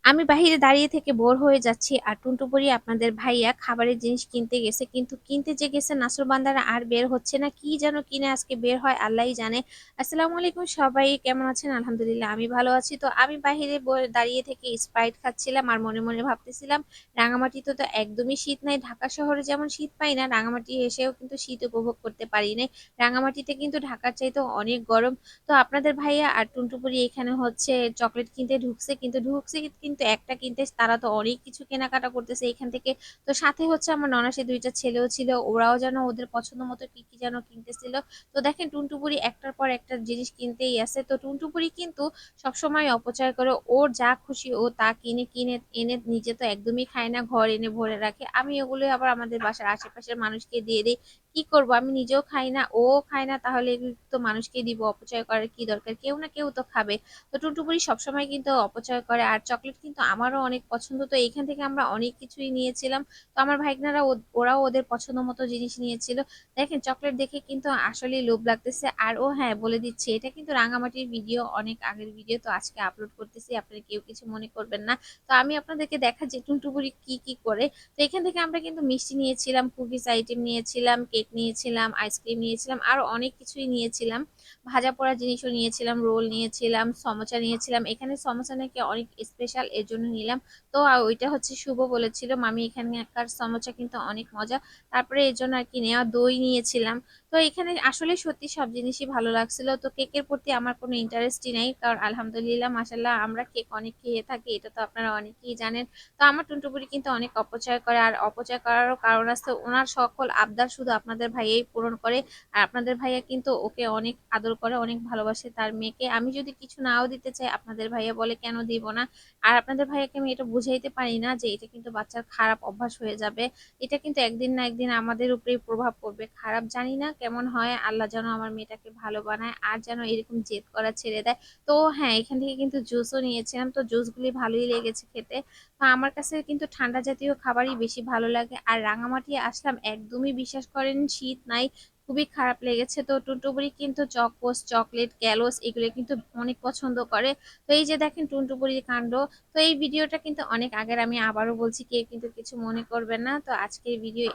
আমি বাহিরে দাঁড়িয়ে থেকে বোর হয়ে যাচ্ছি আর টুনটুপরি আপনাদের ভাইয়া খাবারের জিনিস কিনতে গেছে, কিন্তু কিনতে যে গেছে নাসরবান্দারা আর বের হচ্ছে না, কি যেন কিনে আজকে বের হয় আল্লাহই জানে। আসসালামু আলাইকুম, সবাই কেমন আছেন? আলহামদুলিল্লাহ আমি ভালো আছি। তো আমি বাহিরে দাঁড়িয়ে থেকে স্প্রাইট খাচ্ছিলাম আর মনে মনে ভাবতেছিলাম রাঙামাটিতে তো একদমই শীত নাই, ঢাকা শহরে যেমন শীত পাই না, রাঙামাটি এসেও কিন্তু শীত উপভোগ করতে পারি নাই। রাঙামাটিতে কিন্তু ঢাকার চাইতে অনেক গরম। তো আপনাদের ভাইয়া আর টুনটুপুরি এখানে হচ্ছে চকলেট কিনতে ঢুকছে, কিন্তু ঢুকছে কিন্তু একটা কিনতে তারা তো অনেক কিছু কেনাকাটা করতেছে এখান থেকে। তো সাথে হচ্ছে আমার ননাসের দুইটা ছেলেও ছিল, ওরাও যেন ওদের পছন্দ মতো কি কি যেন কিনতেছিল। তো দেখেন টুনটুপুরি একটার পর একটা জিনিস কিনতেই আছে। তো টুনটুপুরি কিন্তু সবসময় অপচয় করে, ওর যা খুশি ও তা কিনে কিনে এনে নিজে তো একদমই খায় না, ঘর এনে ভরে রাখে। আমি ওগুলো আবার আমাদের বাসার আশেপাশের মানুষকে দিয়ে দিই। কি করব, আমি নিজেও খাই না, ও খায় না, তাহলে এগুলো তো মানুষকে দিব, অপচয় করার কি দরকার, কেউ না কেউ তো খাবে। তো টুনটুপুরি সবসময় কিন্তু অপচয় করে। আর চকলেট কিন্তু আমারও অনেক পছন্দ, তো এইখান থেকে আমরা অনেক কিছুই নিয়েছিলাম। তো আমার ভাইগনারা ওরাও ওদের পছন্দ মতো জিনিস নিয়েছিল। দেখেন চকলেট দেখে কিন্তু আসলেই লোভ লাগতেছে। আর ও হ্যাঁ, বলে দিচ্ছি এটা কিন্তু রাঙামাটির ভিডিও, অনেক আগের ভিডিও, তো আজকে আপলোড করতেছি, আপনারা কেউ কিছু মনে করবেন না। তো আমি আপনাদেরকে দেখা যে টুনটুপুরি কি কি করে। তো এখান থেকে আমরা কিন্তু মিষ্টি নিয়েছিলাম, কুকিজ আইটেম নিয়েছিলাম, কেক নিয়েছিলাম, আইসক্রিম নিয়েছিলাম, আরো অনেক কিছুই নিয়েছিলাম। ভাজা পোড়া জিনিসও নিয়েছিলাম, রোল নিয়েছিলাম, সমোসা নিয়েছিলাম। এখানে সমোসা নাকি অনেক স্পেশাল, এর জন্য নিলাম। তো ওইটা হচ্ছে শুভ বলেছিল মামি এখানকার সমোসা কিন্তু অনেক মজা, তারপরে এর জন্য আর কি নেওয়া। দই নিয়েছিলাম। তো এখানে আসলে সত্যি সব জিনিসই ভালো লাগছিল। তো কেকের প্রতি আমার কোনো ইন্টারেস্টই নেই, কারণ আলহামদুলিল্লাহ মাশাল্লাহ আমরা কেক অনেক খেয়ে থাকি, এটা তো আপনারা অনেকেই জানেন। তো আমার টুনটুপুরি কিন্তু অনেক অপচয় করে, আর অপচয় করারও কারণ আছে, ওনার সকল আবদার শুধু আপনাদের ভাইয়াই পূরণ করে। আর আপনাদের ভাইয়া কিন্তু ওকে অনেক আদর করে, অনেক ভালোবাসে তার মেয়েকে। আমি যদি কিছু নাও দিতে চাই, আপনাদের ভাইয়া বলে কেন দিব না। আর আপনাদের ভাইয়াকে আমি এটা বুঝাইতে পারি না যে এটা কিন্তু বাচ্চার খারাপ অভ্যাস হয়ে যাবে, এটা কিন্তু একদিন না একদিন আমাদের উপরেই প্রভাব পড়বে খারাপ। জানি না কেমন হয়, আল্লাহ যেন আমার মেয়েটাকে ভালো বানায় আর যেন এরকম জেদ করা ছেড়ে দেয়। তো হ্যাঁ, এখান থেকে কিন্তু জুসও নিয়েছিলাম, তো জুসগুলি ভালোই লেগেছে খেতে। তো আমার কাছে কিন্তু ঠান্ডা জাতীয় খাবারই বেশি ভালো লাগে। আর রাঙামাটি আসলাম, একদমই বিশ্বাস করেন শীত নাই, খুবই খারাপ লেগেছে। তো টুনটুবুরি কিন্তু চকোস, চকলেট, ক্যালোস এগুলো কিন্তু অনেক পছন্দ করে। তো এই যে দেখেন টুনটুবুরির কাণ্ড। তো এই ভিডিওটা কিন্তু অনেক আগের, আমি আবারও বলছি, কেউ কিন্তু কিছু মনে করবেন না। তো আজকের ভিডিও